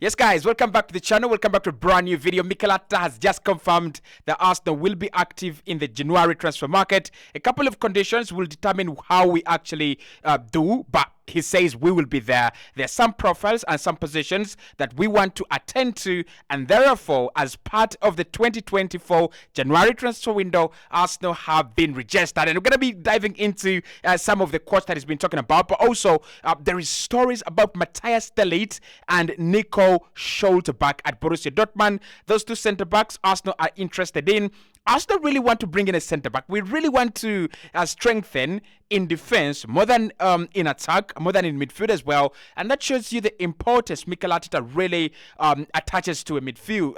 Yes, guys, welcome back to the channel. Welcome back to a brand new video. Mikel Arteta has just confirmed that Arsenal will be active in the January transfer market. A couple of conditions will determine how we actually do, but he says we will be there. There are some profiles and some positions that we want to attend to, and therefore, as part of the 2024 January transfer window, Arsenal have been registered. And we're going to be diving into some of the quotes that he's been talking about, but also there is stories about Matthias de Ligt and Nico Schlotterbeck at Borussia Dortmund. Those two centre backs Arsenal are interested in. Arsenal really want to bring in a centre back. We really want to strengthen in defense more than in attack, more than in midfield as well. And that shows you the importance Mikel Arteta really attaches to a midfield,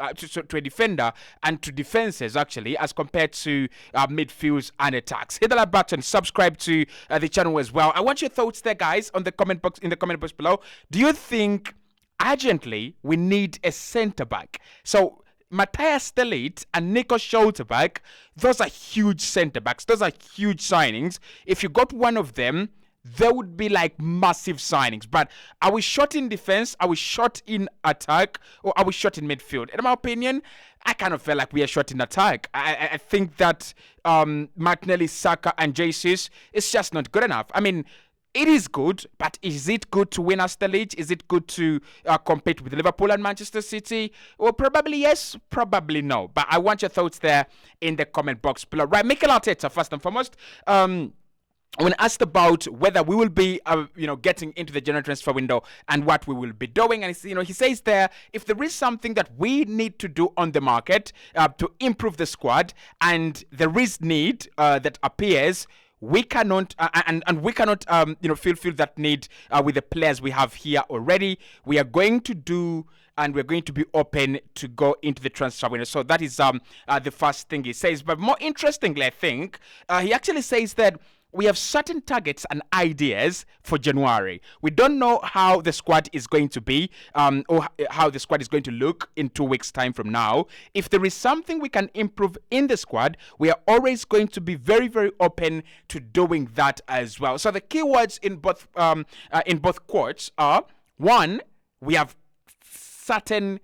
to a defender and to defenses actually, as compared to midfields and attacks. Hit the like button, subscribe to the channel as well. I want your thoughts there, guys, on the comment box, in the comment box below. Do you think urgently we need a centre back? So Matthias de Ligt and Nico Schlotterbeck, those are huge centre backs. Those are huge signings. If you got one of them, there would be like massive signings. But are we short in defense? Are we short in attack? Or are we short in midfield? In my opinion, I kind of feel like we are short in attack. I think that Martinelli, Saka, and Jesus is just not good enough. I mean, it is good, but is it good to win us the league? Is it good to compete with Liverpool and Manchester City? Well, probably yes, probably no. But I want your thoughts there in the comment box below. Right, Mikel Arteta, first and foremost. When asked about whether we will be, getting into the January transfer window and what we will be doing, and he says there, if there is something that we need to do on the market to improve the squad, and there is need that appears, we cannot and we cannot fulfill that need with the players we have here already. We are going to do, and we're going to be open to go into the transfer window. So that is the first thing he says. But more interestingly, I think he actually says that we have certain targets and ideas for January. We don't know how the squad is going to be, or how the squad is going to look in 2 weeks' time from now. If there is something we can improve in the squad, we are always going to be very, very open to doing that as well. So the keywords in both quotes are: one, we have certain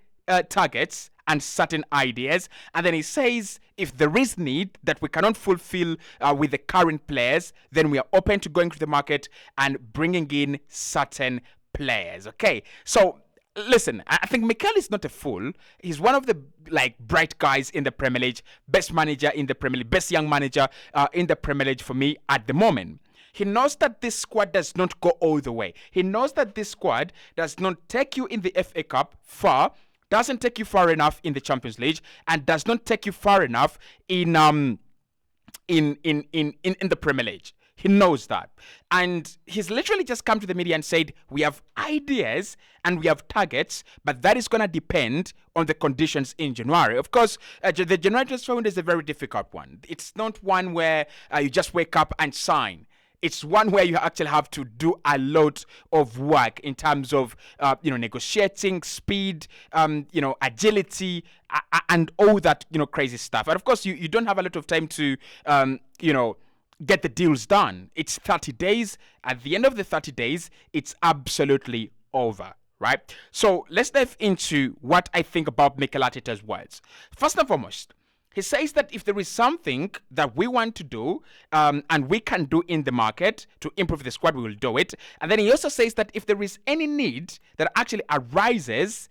targets and certain ideas, and then he says if there is need that we cannot fulfill with the current players, then we are open to going to the market and bringing in certain players. Okay, so listen, I think Mikel is not a fool. He's one of the bright guys in the Premier League, best manager in the Premier League, best young manager in the Premier League for me at the moment. He knows that this squad does not go all the way. He knows that this squad does not take you in the FA Cup far, doesn't take you far enough in the Champions League, and does not take you far enough in the Premier League. He knows that. And he's literally just come to the media and said, we have ideas and we have targets, but that is going to depend on the conditions in January. Of course, the January transfer window is a very difficult one. It's not one where you just wake up and sign. It's one where you actually have to do a lot of work in terms of, negotiating, speed, agility, and all that, crazy stuff. And of course, you don't have a lot of time to, get the deals done. It's 30 days. At the end of the 30 days, it's absolutely over. Right? So let's dive into what I think about Mikel Arteta's words. First and foremost, he says that if there is something that we want to do and we can do in the market to improve the squad, we will do it. And then he also says that if there is any need that actually arises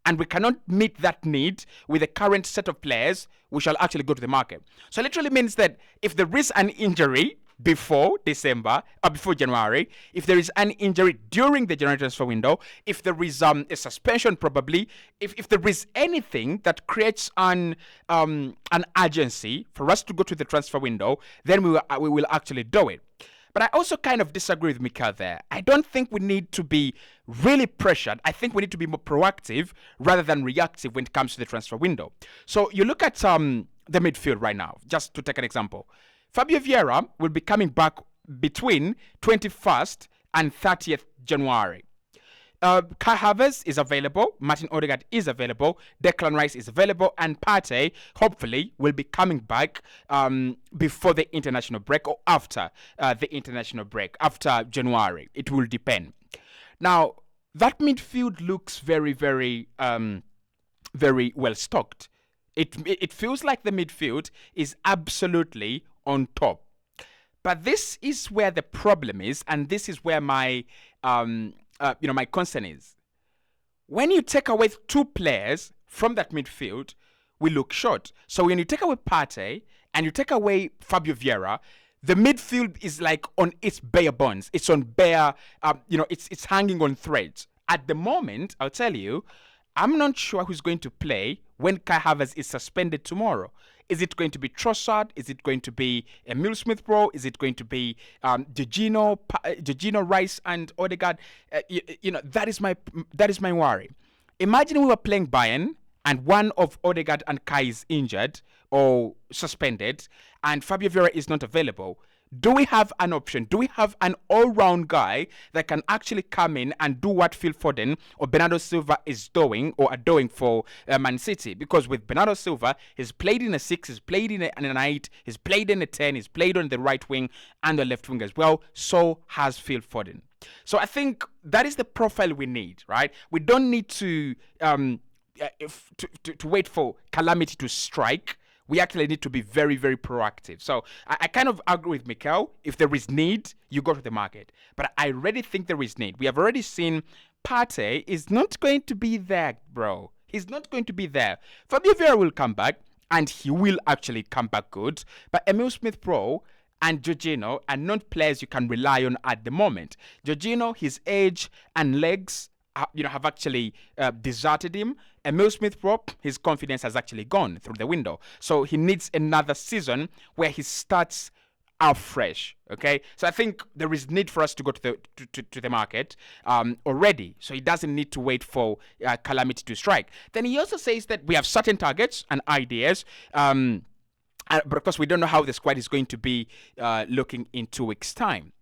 and we cannot meet that need with the current set of players, we shall actually go to the market. So it literally means that if there is an injury before December or before January, if there is an injury during the January transfer window, if there is a suspension probably, if there is anything that creates an urgency for us to go to the transfer window, then we will actually do it. But I also kind of disagree with Mikel there. I don't think we need to be really pressured. I think we need to be more proactive rather than reactive when it comes to the transfer window. So you look at the midfield right now, just to take an example. Fabio Vieira will be coming back between 21st and 30th January. Kai Havertz is available, Martin Odegaard is available, Declan Rice is available, and Partey, hopefully, will be coming back before the international break or after the international break, after January. It will depend. Now, that midfield looks very, very, very well stocked. It feels like the midfield is absolutely on top. But this is where the problem is, and this is where my my concern is. When you take away two players from that midfield, we look short. So when you take away Partey and you take away Fabio Vieira, the midfield is like on its bare bones. It's on bare, it's hanging on threads. At the moment, I'll tell you, I'm not sure who's going to play when Kai Havertz is suspended tomorrow. Is it going to be Trossard? Is it going to be Emil Smith-Rowe? Is it going to be Jorginho, Rice, and Odegaard? That is my worry. Imagine we were playing Bayern and one of Odegaard and Kai is injured or suspended, and Fabio Vieira is not available. Do we have an option? Do we have an all-round guy that can actually come in and do what Phil Foden or Bernardo Silva is doing or are doing for Man City? Because with Bernardo Silva, he's played in a 6, he's played in an 8, he's played in a 10, he's played on the right wing and the left wing as well. So has Phil Foden. So I think that is the profile we need, right? We don't need to wait for calamity to strike. We actually need to be very, very proactive. So I kind of agree with Mikel. If there is need, you go to the market. But I already think there is need. We have already seen Partey is not going to be there, bro. He's not going to be there. Fabio Vieira will come back, and he will actually come back good. But Emil Smith-Rowe and Jorginho are not players you can rely on at the moment. Jorginho, his age and legs have actually deserted him. Emil Smith-Rowe, his confidence has actually gone through the window. So he needs another season where he starts out fresh. Okay, so I think there is need for us to go to the market already. So he doesn't need to wait for calamity to strike. Then he also says that we have certain targets and ideas. But of course, we don't know how the squad is going to be looking in 2 weeks' time.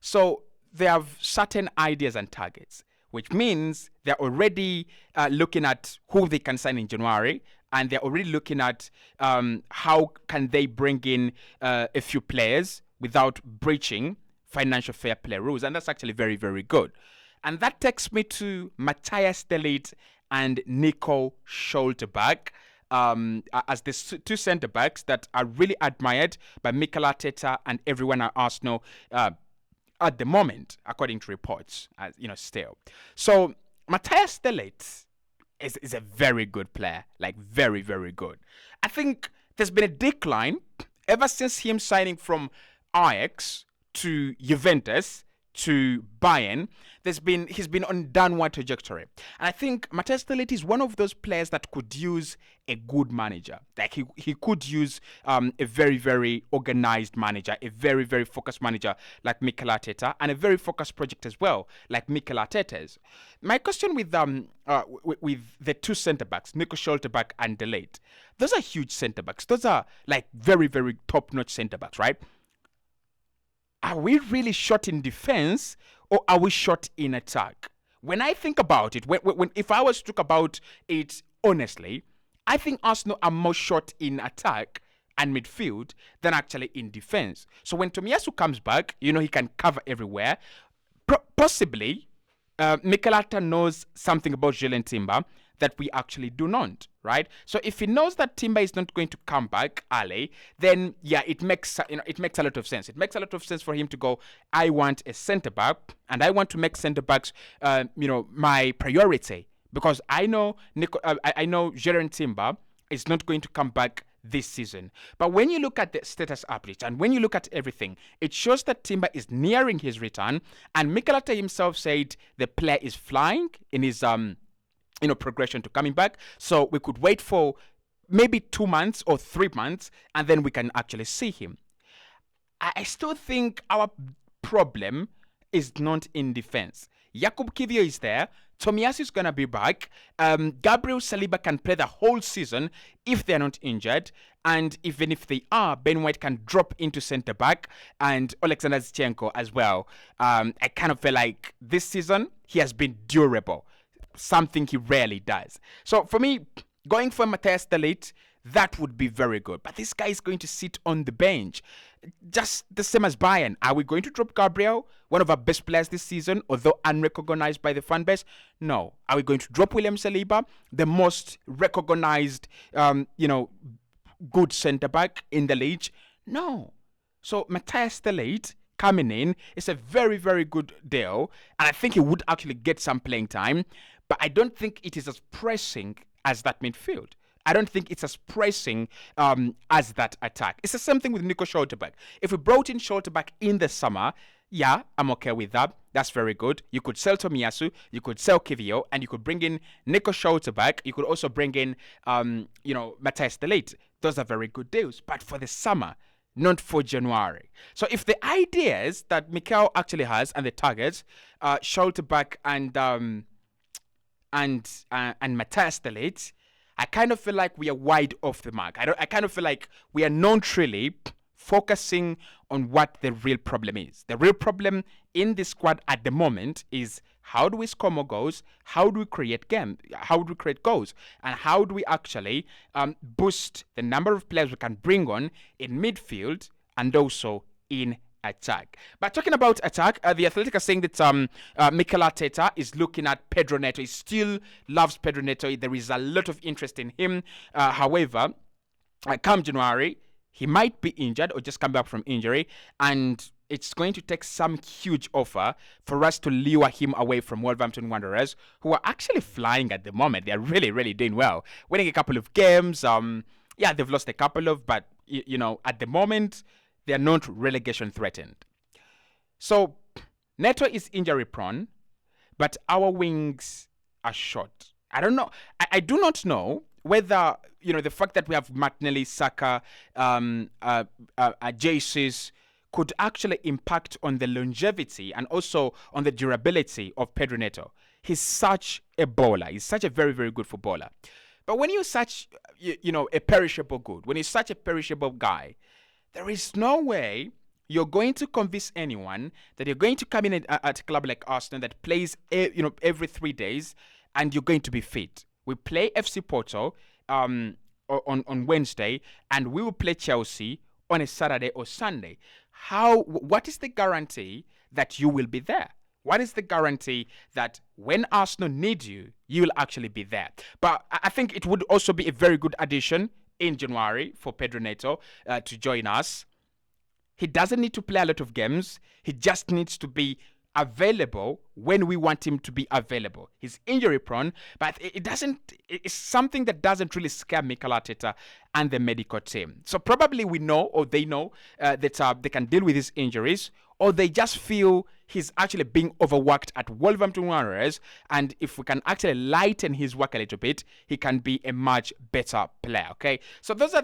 So they have certain ideas and targets, which means they're already looking at who they can sign in January, and they're already looking at how can they bring in a few players without breaching financial fair play rules. And that's actually very, very good. And that takes me to Matthias de Ligt and Nico Schlotterbeck as the two centre-backs that are really admired by Mikel Arteta and everyone at Arsenal at the moment, according to reports, still. So Matthias de Ligt is a very good player, like very, very good. I think there's been a decline ever since him signing from Ajax to Juventus to Bayern. He's been on downward trajectory, and I think Matthias de Ligt is one of those players that could use a good manager. Like he could use a very, very organized manager, a very, very focused manager like Mikel Arteta, and a very focused project as well like Mikel Arteta's. My question with the two centre backs, Nico Schlotterbeck and de Ligt, those are huge centre backs. Those are like very, very top notch centre backs, right? Are we really short in defense or are we short in attack? When I think about it, if I was to talk about it honestly, I think Arsenal are more short in attack and midfield than actually in defense. So when Tomiyasu comes back, he can cover everywhere. Possibly, Mikel Arteta knows something about Julian Timber that we actually do not, right? So if he knows that Timber is not going to come back early, then yeah, it makes a lot of sense. It makes a lot of sense for him to go, I want a centre back, and I want to make centre backs, my priority, because I know Julian Timber is not going to come back this season. But when you look at the status update and when you look at everything, it shows that Timber is nearing his return, and Mikel Arteta himself said the player is flying in his progression to coming back. So we could wait for maybe 2 months or 3 months, and then we can actually see him. I still think our problem is not in defense. Jakub Kiwior is there. Tomiyasu is going to be back. Gabriel Saliba can play the whole season if they're not injured. And even if they are, Ben White can drop into centre back, and Alexander Zinchenko as well. I kind of feel like this season he has been durable, something he rarely does. So for me, going for Matthias de Ligt, that would be very good. But this guy is going to sit on the bench, just the same as Bayern. Are we going to drop Gabriel, one of our best players this season, although unrecognized by the fan base? No. Are we going to drop William Saliba, the most recognized, good centre back in the league? No. So Matthias de Ligt coming in is a very, very good deal, and I think he would actually get some playing time, but I don't think it is as pressing as that midfield. I don't think it's as pressing as that attack. It's the same thing with Nico Schlotterbeck. If we brought in Schlotterbeck in the summer, yeah, I'm okay with that. That's very good. You could sell Tomiyasu, you could sell Kivio, and you could bring in Nico Schlotterbeck. You could also bring in, Matthias de Ligt. Those are very good deals. But for the summer, not for January. So if the ideas that Mikel actually has and the targets, Schlotterbeck and Matthias de Ligt, I kind of feel like we are wide off the mark. I kind of feel like we are not really focusing on what the real problem is. The real problem in this squad at the moment is, how do we score more goals? How do we create How do we create goals? And how do we actually boost the number of players we can bring on in midfield and also in attack? But talking about attack, the Athletic are saying that Mikel Arteta is looking at Pedro Neto. He still loves Pedro Neto. There is a lot of interest in him. However, come January, he might be injured or just come back from injury, and it's going to take some huge offer for us to lure him away from Wolverhampton Wanderers, who are actually flying at the moment. They're really, really doing well, winning a couple of games. They've lost a couple of, but at the moment, they are not relegation threatened. So Neto is injury prone, but our wings are short. I don't know. I do not know whether the fact that we have Martinelli, Saka, Jesus could actually impact on the longevity and also on the durability of Pedro Neto. He's such a baller. He's such a very, very good footballer. But when you're such, a perishable good, when you're such a perishable guy, there is no way you're going to convince anyone that you're going to come in at a club like Arsenal that plays, every 3 days, and you're going to be fit. We play FC Porto on Wednesday, and we will play Chelsea on a Saturday or Sunday. What is the guarantee that you will be there? What is the guarantee that when Arsenal need you, you will actually be there? But I think it would also be a very good addition in January for Pedro Neto to join us. He doesn't need to play a lot of games. He just needs to be available when we want him to be available. He's injury prone, but it's something that doesn't really scare Mikel Arteta and the medical team. So probably we know, or they know, that they can deal with his injuries, or they just feel he's actually being overworked at Wolverhampton Wanderers, and if we can actually lighten his work a little bit, he can be a much better player. Okay, so those are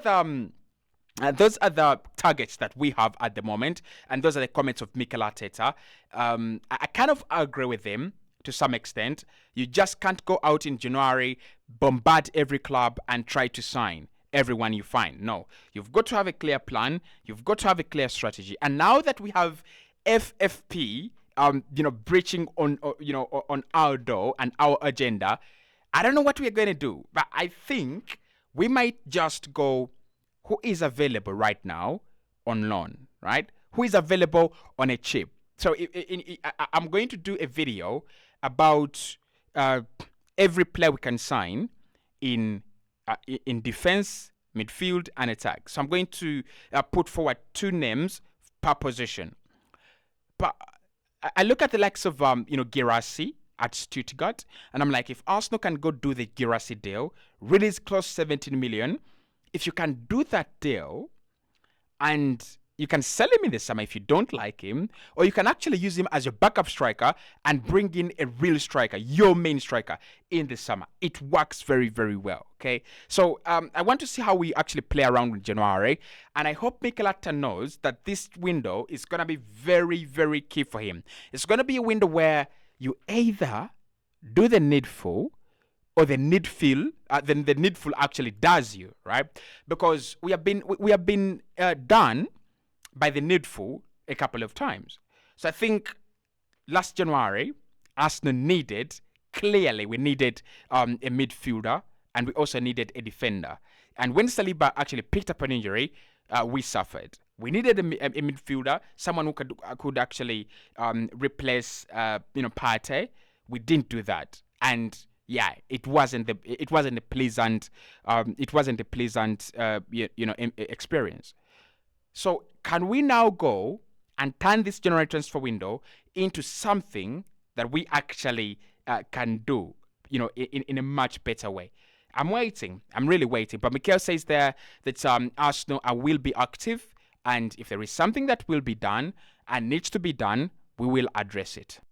the targets that we have at the moment, and those are the comments of Mikel Arteta. I kind of agree with him to some extent. You just can't go out in January, bombard every club, and try to sign everyone you find. No, you've got to have a clear plan. You've got to have a clear strategy. And now that we have FFP, breaching on our door and our agenda, I don't know what we're going to do, but I think we might just go, who is available right now on loan, right? Who is available on a chip? So I'm going to do a video about every player we can sign in defense, midfield, and attack. So I'm going to put forward 2 names per position. But I look at the likes of Guirassy at Stuttgart, and I'm like, if Arsenal can go do the Guirassy deal, release close 17 million. If you can do that deal, and you can sell him in the summer if you don't like him, or you can actually use him as your backup striker and bring in a real striker, your main striker, in the summer. It works very, very well, okay? So I want to see how we actually play around in January, and I hope Mikel Arteta knows that this window is going to be very, very key for him. It's going to be a window where you either do the needful, or the needful, then the needful actually does you, right? Because we have been done by the needful a couple of times. So I think last January, Arsenal needed a midfielder and we also needed a defender. And when Saliba actually picked up an injury, we suffered. We needed a midfielder, someone who could actually replace Partey. We didn't do that, and yeah, it wasn't a pleasant experience. So can we now go and turn this January transfer window into something that we actually can do, in a much better way? I'm waiting. I'm really waiting. But Mikel says there that Arsenal will be active, and if there is something that will be done and needs to be done, we will address it.